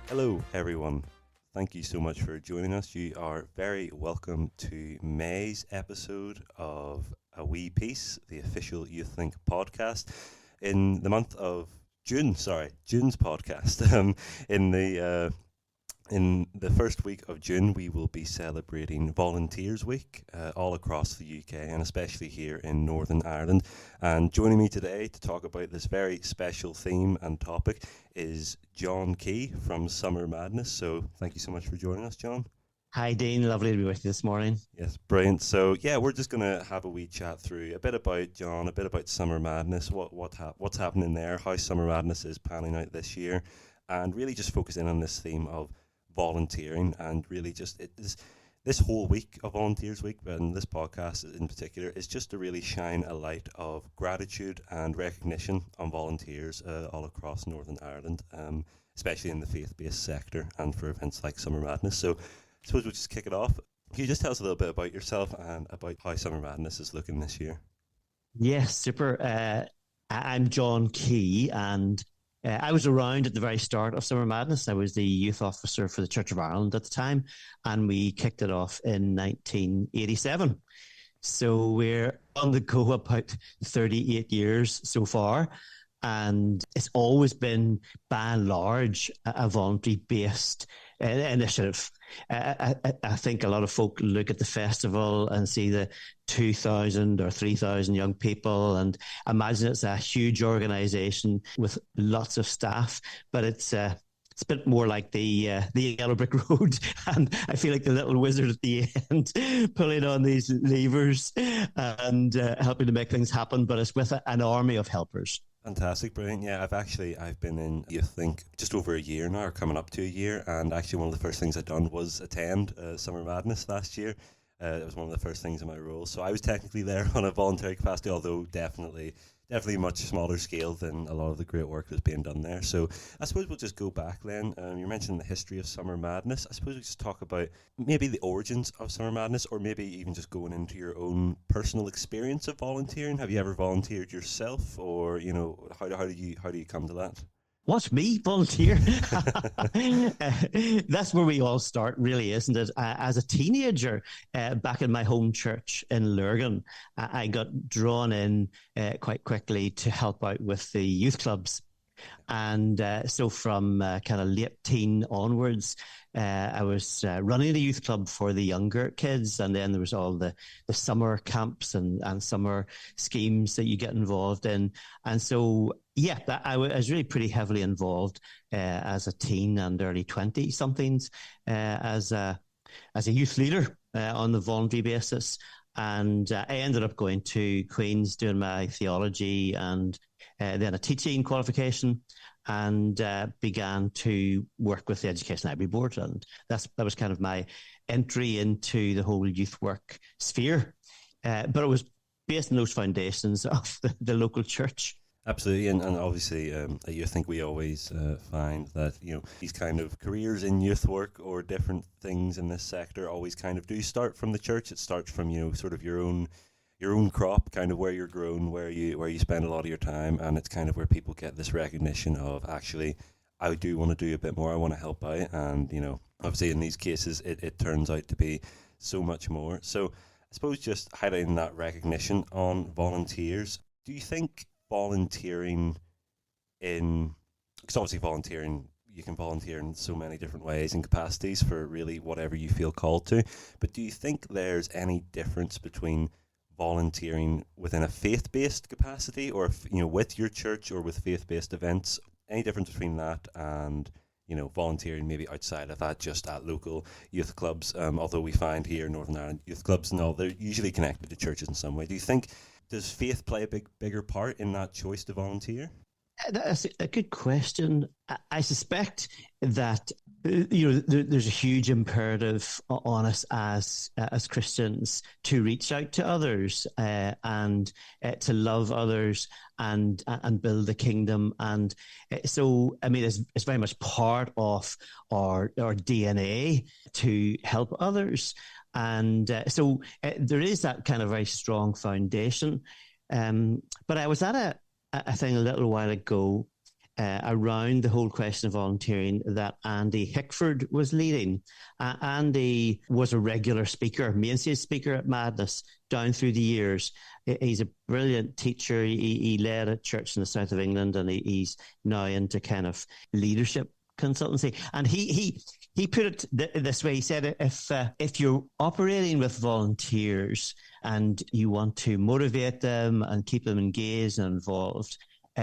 Hello, everyone. Thank you so much for joining us. You are very welcome to May's episode of A Wee Piece, the official Youth Think podcast. In the month of June's podcast. In the first week of June, we will be celebrating Volunteers Week all across the UK and especially here in Northern Ireland. And joining me today to talk about this very special theme and topic is John Key from Summer Madness. So thank you so much for joining us, John. Hi, Dean. Lovely to be with you this morning. Yes, brilliant. So yeah, we're just going to have a wee chat through a bit about John, a bit about Summer Madness, what's happening there, how Summer Madness is panning out this year, and really just focus in on this theme of volunteering and really just this whole week of Volunteers Week and this podcast in particular is just to really shine a light of gratitude and recognition on volunteers all across Northern Ireland, especially in the faith-based sector and for events like Summer Madness. So I suppose we'll just kick it off. Can you just tell us a little bit about yourself and about how Summer Madness is looking this year? Yes, super. I'm John Key, and I was around at the very start of Summer Madness. I was the youth officer for the Church of Ireland at the time, and we kicked it off in 1987. So we're on the go about 38 years so far, and it's always been, by and large, a voluntary-based initiative. I think a lot of folk look at the festival and see the 2,000 or 3,000 young people and imagine it's a huge organisation with lots of staff, but it's a bit more like the Yellow Brick Road, and I feel like the little wizard at the end pulling on these levers and helping to make things happen, but it's with an army of helpers. Fantastic, brilliant. Yeah, I've been in Youth Think just over a year now, or coming up to a year, and actually one of the first things I'd done was attend Summer Madness last year. It was one of the first things in my role, so I was technically there on a voluntary capacity, although definitely much smaller scale than a lot of the great work that's being done there. So I suppose we'll just go back then. You mentioned the history of Summer Madness. I suppose we just talk about maybe the origins of Summer Madness, or maybe even just going into your own personal experience of volunteering. Have you ever volunteered yourself, or how do you come to that? What, me volunteer? That's where we all start, really, isn't it? As a teenager, back in my home church in Lurgan, I got drawn in quite quickly to help out with the youth clubs. And so from kind of late teen onwards, I was running the youth club for the younger kids. And then there was all the summer camps and summer schemes that you get involved in. And so, yeah, I was really pretty heavily involved as a teen and early 20-somethings as a youth leader on the voluntary basis. And I ended up going to Queen's, doing my theology and then a teaching qualification, and began to work with the Education Library Board. And that was kind of my entry into the whole youth work sphere. But it was based on those foundations of the local church. Absolutely, and obviously, I think we always find that these kind of careers in youth work or different things in this sector always kind of do start from the church. It starts from sort of your own crop, kind of where you're grown, where you spend a lot of your time, and it's kind of where people get this recognition of, actually, I do want to do a bit more. I want to help out, and obviously in these cases, it turns out to be so much more. So I suppose just highlighting that recognition on volunteers. Do you think volunteering because obviously volunteering, you can volunteer in so many different ways and capacities for really whatever you feel called to, but do you think there's any difference between volunteering within a faith-based capacity, or with your church or with faith-based events, any difference between that and volunteering maybe outside of that, just at local youth clubs? Although we find here in Northern Ireland youth clubs and all, they're usually connected to churches in some way. Do you think, does faith play a bigger part in that choice to volunteer? That's a good question. I suspect that there's a huge imperative on us as Christians to reach out to others and to love others and build the kingdom. And so, I mean, it's very much part of our DNA to help others. And so there is that kind of very strong foundation. But I was at a thing a little while ago, around the whole question of volunteering that Andy Hickford was leading. Andy was a regular speaker, mainstage speaker at Madness down through the years. He's a brilliant teacher. He led a church in the south of England, and he's now into kind of leadership consultancy. And he put it this way. He said, if you're operating with volunteers and you want to motivate them and keep them engaged and involved,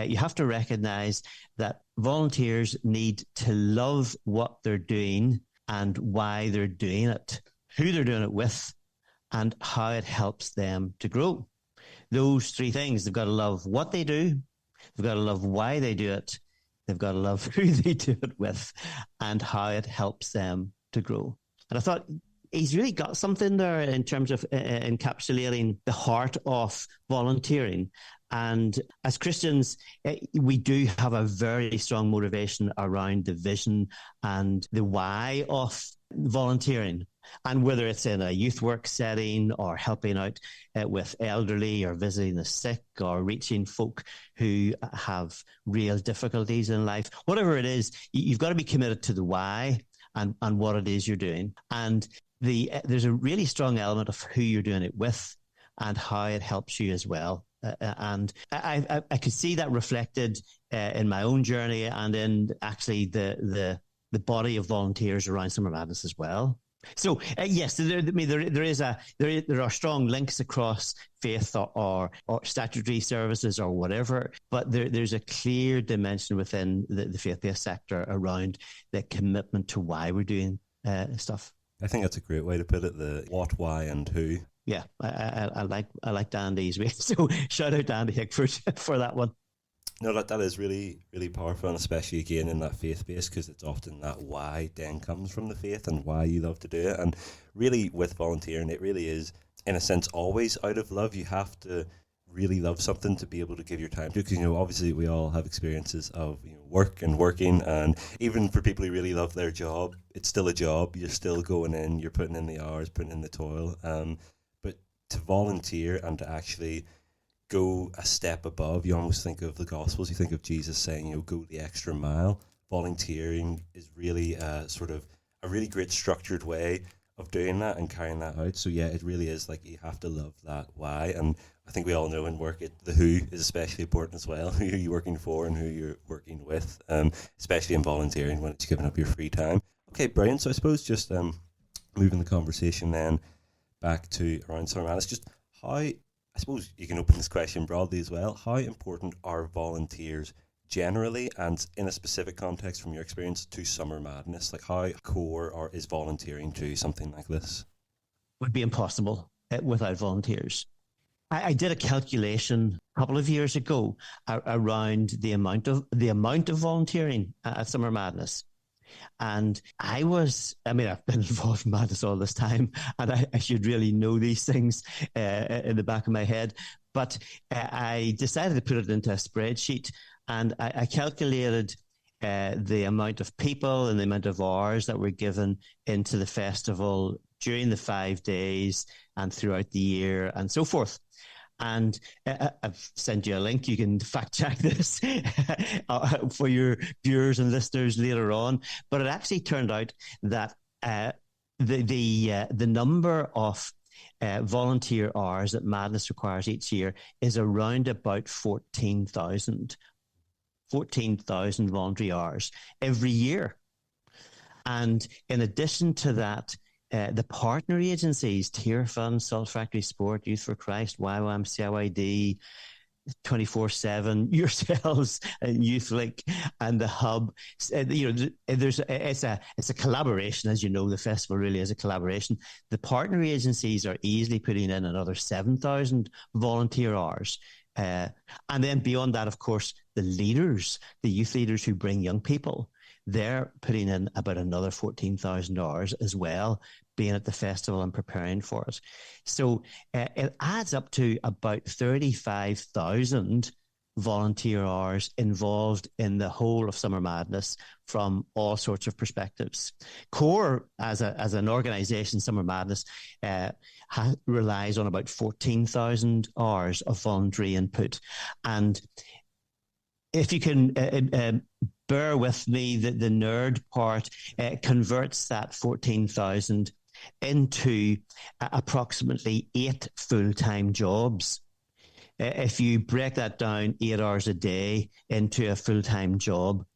you have to recognize that volunteers need to love what they're doing and why they're doing it, who they're doing it with, and how it helps them to grow. Those three things: they've got to love what they do, they've got to love why they do it, they've got to love who they do it with, and how it helps them to grow. And I thought he's really got something there in terms of encapsulating the heart of volunteering. And as Christians, we do have a very strong motivation around the vision and the why of volunteering. And whether it's in a youth work setting or helping out with elderly or visiting the sick or reaching folk who have real difficulties in life, whatever it is, you've got to be committed to the why and what it is you're doing. And there's a really strong element of who you're doing it with and how it helps you as well. And I could see that reflected in my own journey and in actually the body of volunteers around Summer Madness as well. So yes, there are strong links across faith or statutory services or whatever, but there's a clear dimension within the faith-based sector around the commitment to why we're doing stuff. I think that's a great way to put it: the what, why, and who. Yeah, I like Andy's way. So shout out to Andy Hickford for that one. No, that is really, really powerful, and especially again in that faith base, because it's often that why then comes from the faith and why you love to do it. And really with volunteering, it really is, in a sense, always out of love. You have to really love something to be able to give your time to, because, obviously we all have experiences of work and working, and even for people who really love their job, it's still a job. You're still going in, you're putting in the hours, putting in the toil. But to volunteer and to actually go a step above, you almost think of the Gospels, you think of Jesus saying, go the extra mile. Volunteering is really sort of a really great structured way of doing that and carrying that out. So yeah, it really is like you have to love that why. And I think we all know in work, the who is especially important as well. Who are you working for and who you're working with, especially in volunteering when it's giving up your free time. Okay, Brian, so I suppose just moving the conversation then back to around Summer Madness, just how, I suppose you can open this question broadly as well. How important are volunteers generally, and in a specific context from your experience, to Summer Madness? Like, how core or is volunteering to something like this? Would be impossible without volunteers. I did a calculation a couple of years ago around the amount of volunteering at Summer Madness. And I've been involved in Madness all this time, and I should really know these things in the back of my head. But I decided to put it into a spreadsheet, and I calculated the amount of people and the amount of hours that were given into the festival during the 5 days and throughout the year and so forth. And I've sent you a link. You can fact check this for your viewers and listeners later on. But it actually turned out that the number of volunteer hours that Madness requires each year is around about 14,000 voluntary hours every year. And in addition to that, the partner agencies, Tear Fund, Salt Factory Sport, Youth for Christ, YWAM, CIYD, 24/7, yourselves, and YouthLink, and the Hub. It's a collaboration, as you know. The festival really is a collaboration. The partner agencies are easily putting in another 7,000 volunteer hours. And then beyond that, of course, the youth leaders who bring young people, they're putting in about another 14,000 hours as well, being at the festival and preparing for it. So it adds up to about 35,000 volunteer hours involved in the whole of Summer Madness from all sorts of perspectives. CORE, as an organisation, Summer Madness, relies on about 14,000 hours of voluntary input. And if you can bear with me, the nerd part converts that 14,000 into approximately 8 full-time jobs. If you break that down 8 hours a day into a full-time job,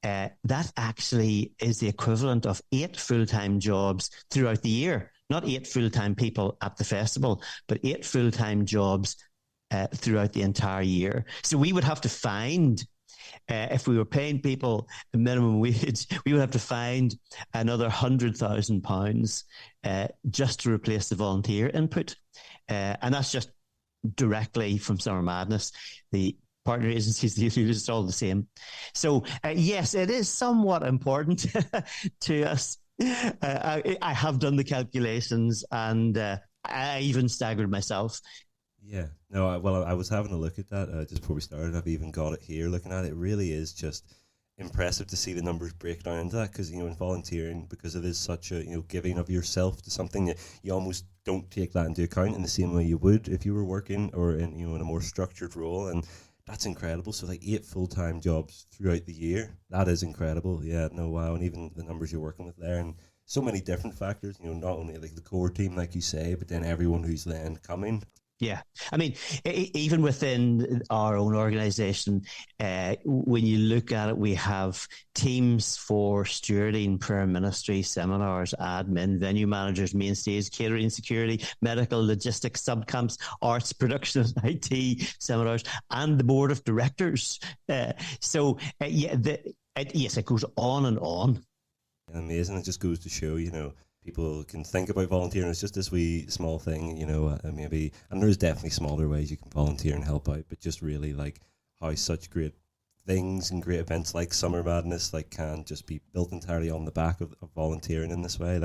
that actually is the equivalent of 8 full-time jobs throughout the year. Not 8 full-time people at the festival, but 8 full-time jobs throughout the entire year. So we would have to find, if we were paying people a minimum wage, we would have to find another £100,000 just to replace the volunteer input. And that's just directly from Summer Madness. The partner agencies, it's all the same. So yes, it is somewhat important to us. I have done the calculations, and I even staggered myself. Yeah, no, I was having a look at that just before we started. I've even got it here looking at it. It really is just impressive to see the numbers break down into that, because, in volunteering, because it is such a, giving of yourself to something, you almost don't take that into account in the same way you would if you were working or in, in a more structured role. And that's incredible. So 8 full-time jobs throughout the year, that is incredible. Yeah, no, wow. And even the numbers you're working with there, and so many different factors, not only the core team, like you say, but then everyone who's then coming. Yeah. I mean, even within our own organisation, when you look at it, we have teams for stewarding, prayer ministry, seminars, admin, venue managers, main stage, catering, security, medical, logistics, subcamps, arts, production, IT, seminars, and the board of directors. Yes, it goes on and on. Amazing. It just goes to show, people can think about volunteering as just this wee small thing, maybe, and there's definitely smaller ways you can volunteer and help out, but just really how such great things and great events like Summer Madness can just be built entirely on the back of volunteering in this way.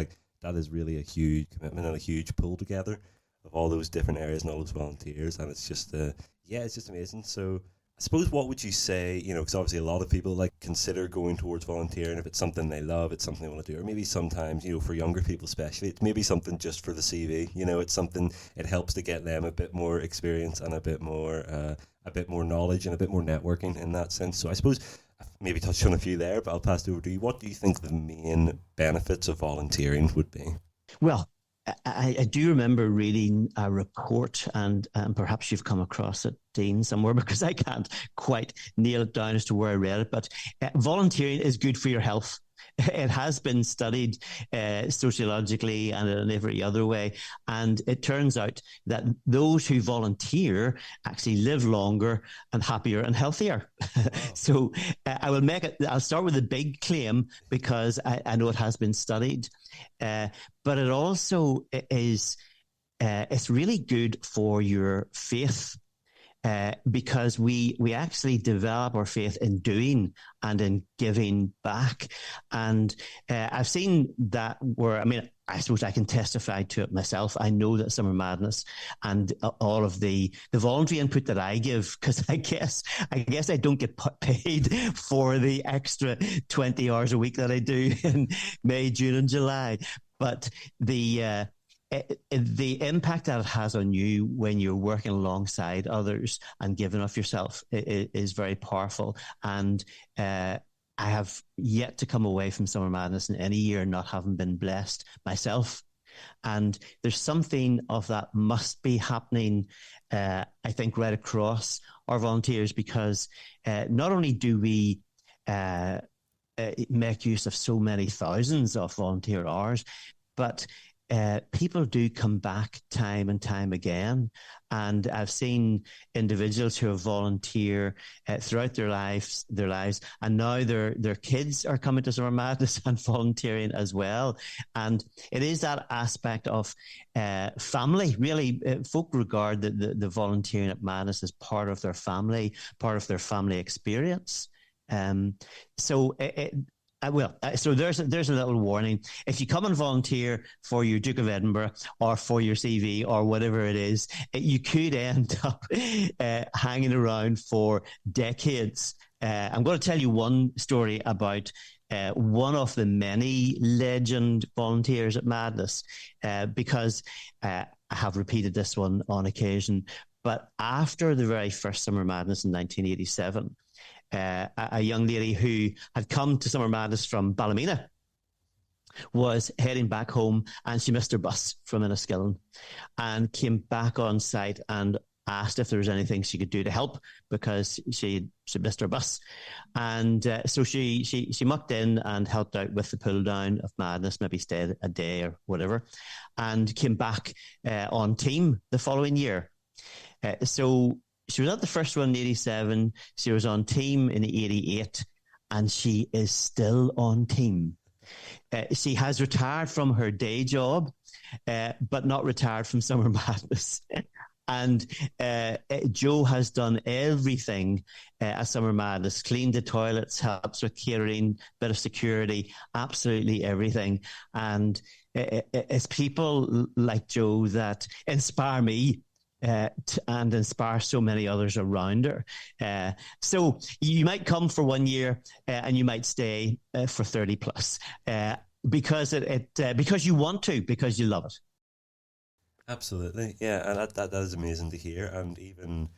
That is really a huge commitment and a huge pull together of all those different areas and all those volunteers, and it's just it's just amazing. So I suppose, what would you say, because obviously a lot of people consider going towards volunteering if it's something they love, it's something they want to do, or maybe sometimes, for younger people especially, it's maybe something just for the CV, it's something, it helps to get them a bit more experience and a bit more knowledge and a bit more networking in that sense. So I suppose I've maybe touched on a few there, but I'll pass it over to you. What do you think the main benefits of volunteering would be? Well, I do remember reading a report, and perhaps you've come across it, Dean, somewhere, because I can't quite nail it down as to where I read it, but volunteering is good for your health. It has been studied sociologically and in every other way, and it turns out that those who volunteer actually live longer and happier and healthier. Wow. So I'll start with a big claim, because I know it has been studied, but it also is it's really good for your faith. Because we actually develop our faith in doing and in giving back. And I've seen that I suppose I can testify to it myself. I know that Summer Madness and all of the voluntary input that I give, because I guess I don't get paid for the extra 20 hours a week that I do in May, June and July. But the impact that it has on you when you're working alongside others and giving of yourself is very powerful. And I have yet to come away from Summer Madness in any year not having been blessed myself. And there's something of that must be happening, I think, right across our volunteers, because not only do we make use of so many thousands of volunteer hours, but people do come back time and time again. And I've seen individuals who have volunteered throughout their lives, and now their kids are coming to Summer Madness and volunteering as well. And it is that aspect of family. Really, folk regard the volunteering at Madness as part of their family experience. So there's a little warning. If you come and volunteer for your Duke of Edinburgh or for your CV or whatever it is, you could end up hanging around for decades. I'm going to tell you one story about one of the many legend volunteers at Madness, because I have repeated this one on occasion. But after the very first Summer Madness in 1987, a young lady who had come to Summer Madness from Ballymena, was heading back home, and she missed her bus from Enniskillen and came back on site and asked if there was anything she could do to help, because she missed her bus. And so she mucked in and helped out with the pull down of Madness, maybe stayed a day or whatever, and came back on team the following year. So she was at the first one in 87, she was on team in 88, and she is still on team. She has retired from her day job, but not retired from Summer Madness. And Jo has done everything at Summer Madness, cleaned the toilets, helps with catering, bit of security, absolutely everything. And it's people like Jo that inspire me and inspire so many others around her. So you might come for 1 year and you might stay for 30 plus because because you want to, because you love it. Absolutely, yeah, and that is amazing to hear. And even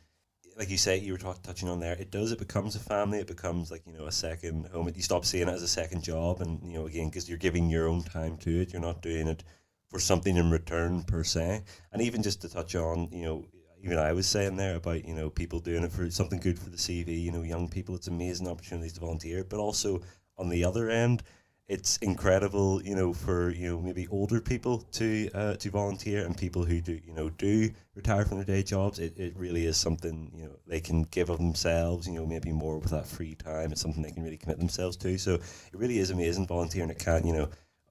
like you say, you were touching on there, it becomes a family. It becomes like, a second home. You stop seeing it as a second job, and again, because you're giving your own time to it, you're not doing it for something in return per se. And even just to touch on, even I was saying there about people doing it for something good for the CV. Young people, it's amazing opportunities to volunteer, but also on the other end, it's incredible, for maybe older people to volunteer, and people who do retire from their day jobs. It really is something they can give of themselves. Maybe more with that free time. It's something they can really commit themselves to. So it really is amazing volunteering. It can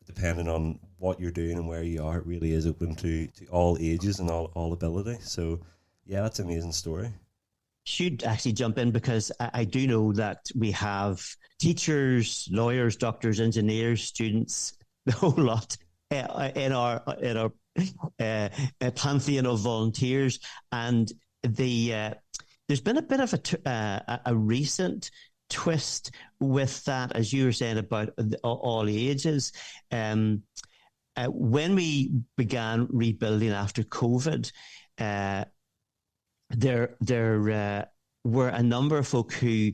depending on what you're doing and where you are, it really is open to all ages and all ability. So yeah, that's an amazing story. Should actually jump in, because I do know that we have teachers, lawyers, doctors, engineers, students, the whole lot in our pantheon of volunteers. And there's been a bit of a recent twist with that, as you were saying, about all ages. When we began rebuilding after COVID, there were a number of folk who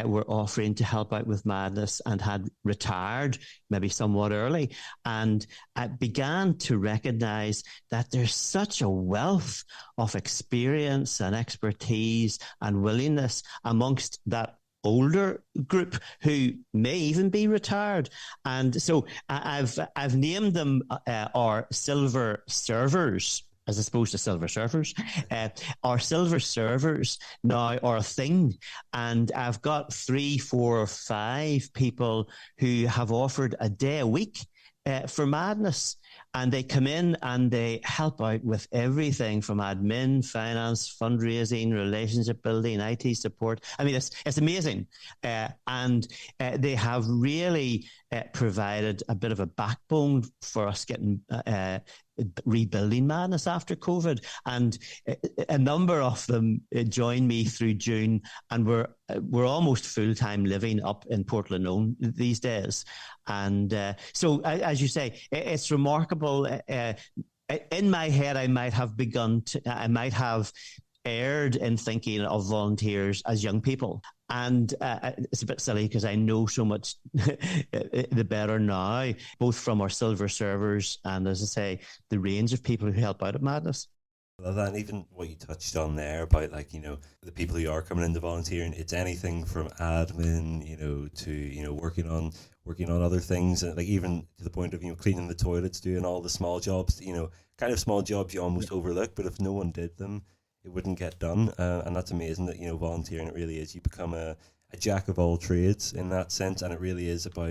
were offering to help out with Madness and had retired maybe somewhat early. And I began to recognize that there's such a wealth of experience and expertise and willingness amongst that older group who may even be retired. And so I've named them our silver servers, as opposed to silver surfers. Our silver servers now are a thing. And I've got 3, 4, or 5 people who have offered a day a week for Madness. And they come in and they help out with everything from admin, finance, fundraising, relationship building, IT support. I mean, it's amazing. And they have really provided a bit of a backbone for us getting rebuilding Madness after COVID. And a number of them joined me through June, and we're almost full-time living up in Portland these days. And so, as you say, it's remarkable. In my head, I might have erred in thinking of volunteers as young people. And it's a bit silly, because I know so much the better now, both from our silver servers and, as I say, the range of people who help out at Madness. Well, and even what you touched on there about, like, the people who are coming into volunteering, it's anything from admin, to, working on other things, and like even to the point of, cleaning the toilets, doing all the small jobs, kind of small jobs you almost overlook, but if no one did them, it wouldn't get done. And that's amazing that, volunteering, it really is. You become a jack of all trades in that sense. And it really is about,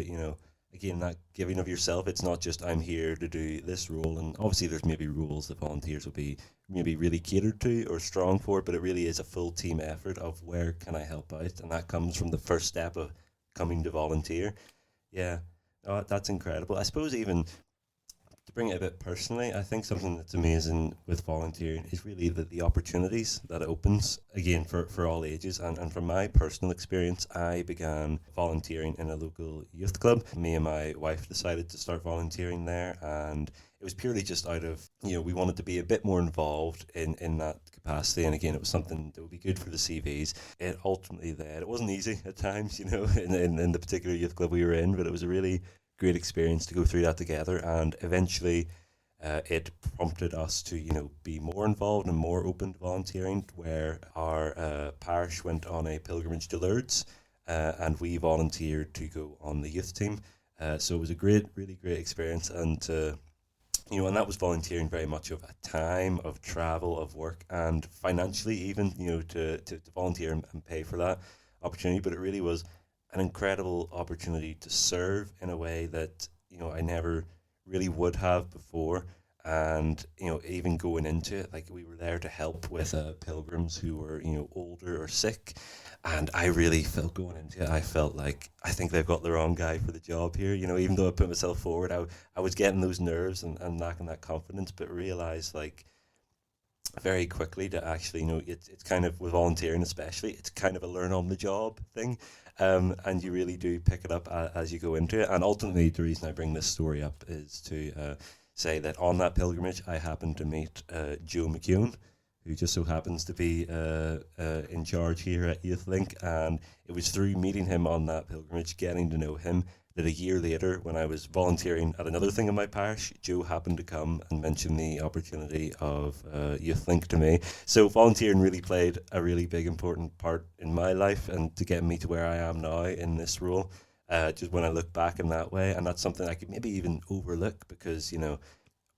again, that giving of yourself. It's not just, I'm here to do this role. And obviously there's maybe rules that volunteers will be maybe really catered to or strong for, but it really is a full team effort of where can I help out? And that comes from the first step of coming to volunteer. Yeah, that's incredible. I suppose even to bring it a bit personally, I think something that's amazing with volunteering is really the opportunities that it opens, again, for all ages. And from my personal experience, I began volunteering in a local youth club. Me and my wife decided to start volunteering there, and it was purely just out of, we wanted to be a bit more involved in that capacity. And again, it was something that would be good for the CVs. It ultimately then, it wasn't easy at times, in the particular youth club we were in, but it was a really great experience to go through that together. And eventually it prompted us to, be more involved and more open to volunteering, where our parish went on a pilgrimage to Lourdes, and we volunteered to go on the youth team. So it was a really great experience, and and that was volunteering very much of a time, of travel, of work, and financially even, to volunteer and pay for that opportunity. But it really was an incredible opportunity to serve in a way that, I never really would have before. And, even going into it, like, we were there to help with pilgrims who were, older or sick. And I really felt going into it, I felt like, I think they've got the wrong guy for the job here. Even though I put myself forward, I was getting those nerves and lacking that confidence, but realised, like, very quickly to actually, it's kind of, with volunteering especially, it's kind of a learn on the job thing. And you really do pick it up as you go into it. And ultimately, the reason I bring this story up is to say that on that pilgrimage, I happened to meet Joe McEwen, who just so happens to be in charge here at YouthLink. And it was through meeting him on that pilgrimage, getting to know him, that a year later, when I was volunteering at another thing in my parish, Joe happened to come and mention the opportunity of YouthLink to me. So volunteering really played a really big, important part in my life, and to get me to where I am now in this role, just when I look back in that way. And that's something I could maybe even overlook, because,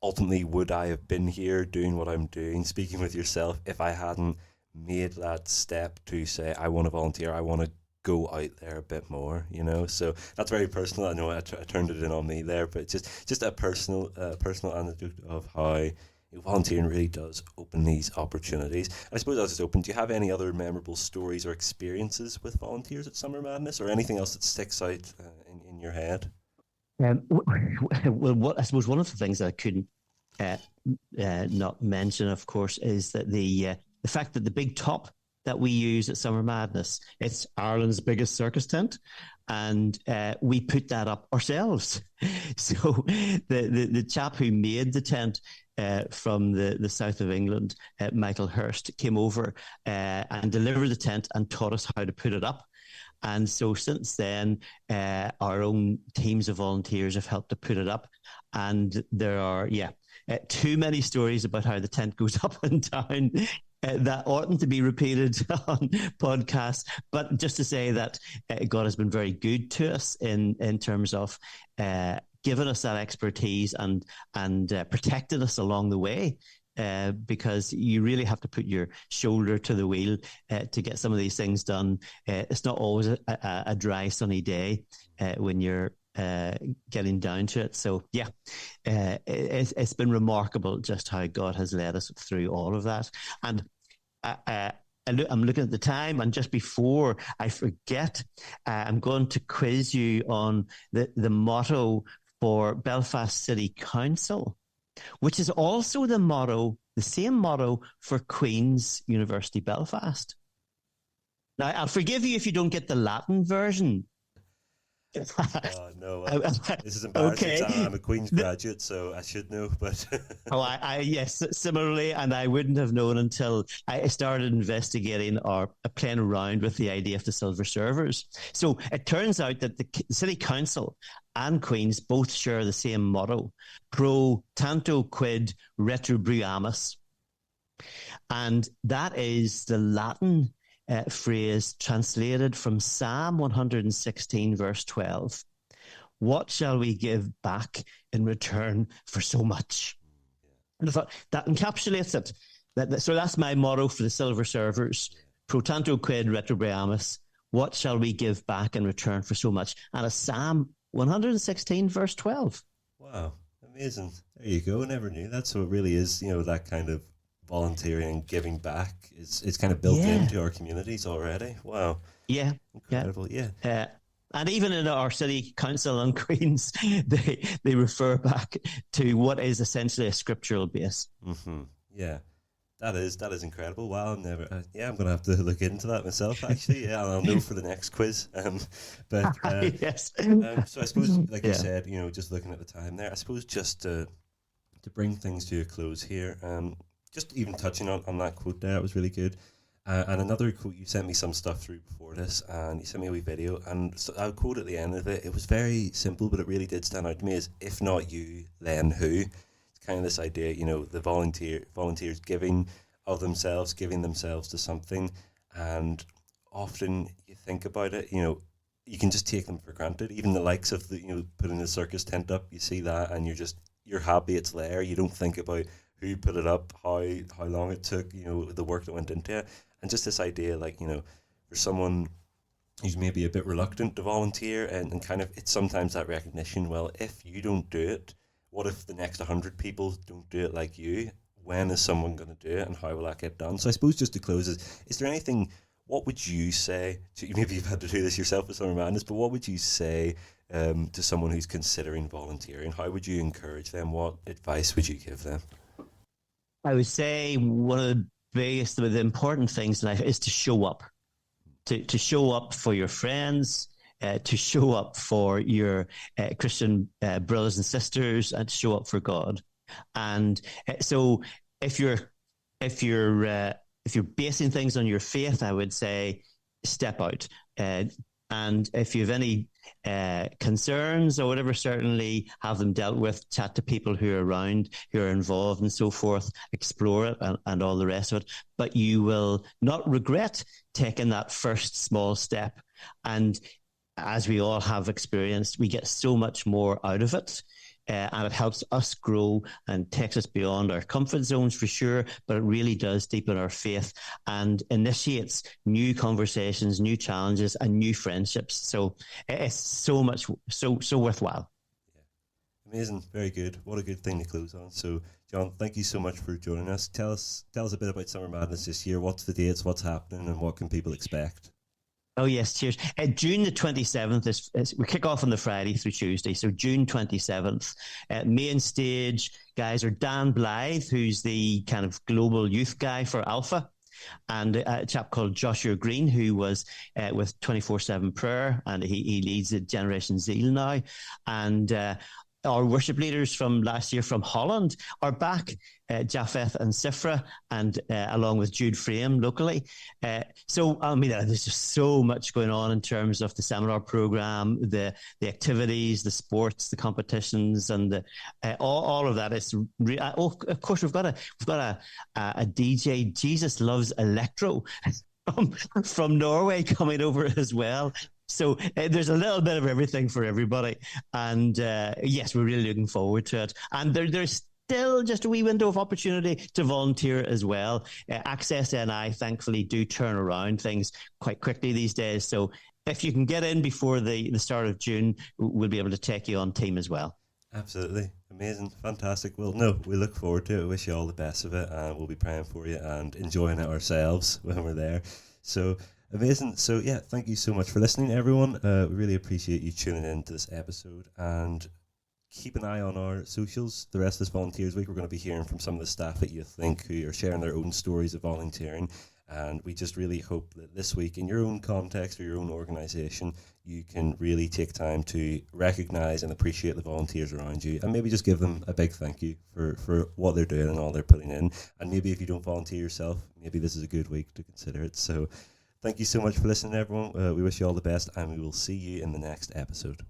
ultimately, would I have been here doing what I'm doing, speaking with yourself, if I hadn't made that step to say, I want to volunteer, I want to go out there a bit more, So that's very personal. I know I turned it in on me there, but just a personal anecdote of how volunteering really does open these opportunities. And I suppose as it's open, do you have any other memorable stories or experiences with volunteers at Summer Madness, or anything else that sticks out in your head? Well, I suppose one of the things that I couldn't not mention, of course, is that the fact that the big top that we use at Summer Madness, it's Ireland's biggest circus tent, and we put that up ourselves. So the chap who made the tent from the south of England, Michael Hurst, came over and delivered the tent and taught us how to put it up. And so since then, our own teams of volunteers have helped to put it up. And there are, too many stories about how the tent goes up and down that oughtn't to be repeated on podcasts. But just to say that God has been very good to us in terms of giving us that expertise and protected us along the way. Because you really have to put your shoulder to the wheel to get some of these things done. It's not always a dry, sunny day when you're getting down to it. So, it's been remarkable just how God has led us through all of that. And I'm looking at the time, and just before I forget, I'm going to quiz you on the motto for Belfast City Council, which is also the same motto for Queen's University Belfast. Now, I'll forgive you if you don't get the Latin version. Oh, no. This is embarrassing. Okay. I'm a Queen's graduate, so I should know. But yes, similarly, and I wouldn't have known until I started investigating or playing around with the idea of the silver servers. So it turns out that the City Council and Queen's both share the same motto: pro tanto quid retribuamus. And that is the Latin phrase translated from Psalm 116, verse 12. What shall we give back in return for so much? And I thought that encapsulates it. So that's my motto for the silver servers: pro tanto quid retribuamus. What shall we give back in return for so much? And a Psalm 116, verse 12. Wow, amazing. There you go. Never knew that. So it really is, that kind of volunteering and giving back is kind of built into our communities already. Wow. Yeah. Incredible. Yeah. And even in our city council and Queens, they refer back to what is essentially a scriptural base. Mm-hmm. Yeah. That is incredible. Wow, I'm going to have to look into that myself, actually. Yeah, I'll know for the next quiz. Yes. So I suppose, like you said, just looking at the time there, I suppose just to to bring things to a close here, just even touching on that quote there, it was really good. And another quote, you sent me some stuff through before this, and you sent me a wee video, and so I'll quote at the end of it. It was very simple, but it really did stand out to me as, if not you, then who? It's kind of this idea, the volunteers giving of themselves, giving themselves to something, and often you think about it, you can just take them for granted. Even the likes of putting the circus tent up, you see that, and you're happy it's there. You don't think about who put it up, how long it took, the work that went into it. And just this idea, for someone who's maybe a bit reluctant to volunteer, and kind of, it's sometimes that recognition, well, if you don't do it, what if the next 100 people don't do it like you? When is someone going to do it, and how will that get done? So I suppose just to close, is there anything, what would you say, maybe you've had to do this yourself with Summer Madness, but what would you say to someone who's considering volunteering? How would you encourage them? What advice would you give them? I would say one of the important things in life is to show up, to show up for your friends, to show up for your Christian brothers and sisters, and to show up for God. And so if you're basing things on your faith, I would say step out. And if you have any concerns or whatever, certainly have them dealt with, chat to people who are around, who are involved and so forth, explore it and all the rest of it. But you will not regret taking that first small step. And as we all have experienced, we get so much more out of it. And it helps us grow and takes us beyond our comfort zones for sure, but it really does deepen our faith and initiates new conversations, new challenges, and new friendships. So it's so worthwhile. Yeah. Amazing. Very good. What a good thing to close on. So, John, thank you so much for joining us. Tell us a bit about Summer Madness this year. What's the dates, what's happening, and what can people expect? Oh, yes, cheers. June the 27th, we kick off on the Friday through Tuesday. So June 27th, main stage guys are Dan Blythe, who's the kind of global youth guy for Alpha, and a chap called Joshua Green, who was with 24/7 Prayer, and he leads the Generation Zeal now. And our worship leaders from last year from Holland are back, Japheth and Sifra, and along with Jude Frame locally. There's just so much going on in terms of the seminar program, the activities, the sports, the competitions, and all of that. Of course, we've got a DJ, Jesus Loves Electro, from Norway coming over as well. So there's a little bit of everything for everybody. And yes, we're really looking forward to it. And there's still just a wee window of opportunity to volunteer as well. Access NI, thankfully, do turn around things quite quickly these days. So if you can get in before the start of June, we'll be able to take you on team as well. Absolutely. Amazing. Fantastic. Well, no, we look forward to it. We wish you all the best of it, and we'll be praying for you and enjoying it ourselves when we're there. So amazing. So yeah, thank you so much for listening, everyone. We really appreciate you tuning in to this episode, and keep an eye on our socials. The rest of this Volunteers Week, we're going to be hearing from some of the staff at Youth Think who are sharing their own stories of volunteering. And we just really hope that this week, in your own context or your own organisation, you can really take time to recognise and appreciate the volunteers around you, and maybe just give them a big thank you for what they're doing and all they're putting in. And maybe if you don't volunteer yourself, maybe this is a good week to consider it. So thank you so much for listening, everyone. We wish you all the best, and we will see you in the next episode.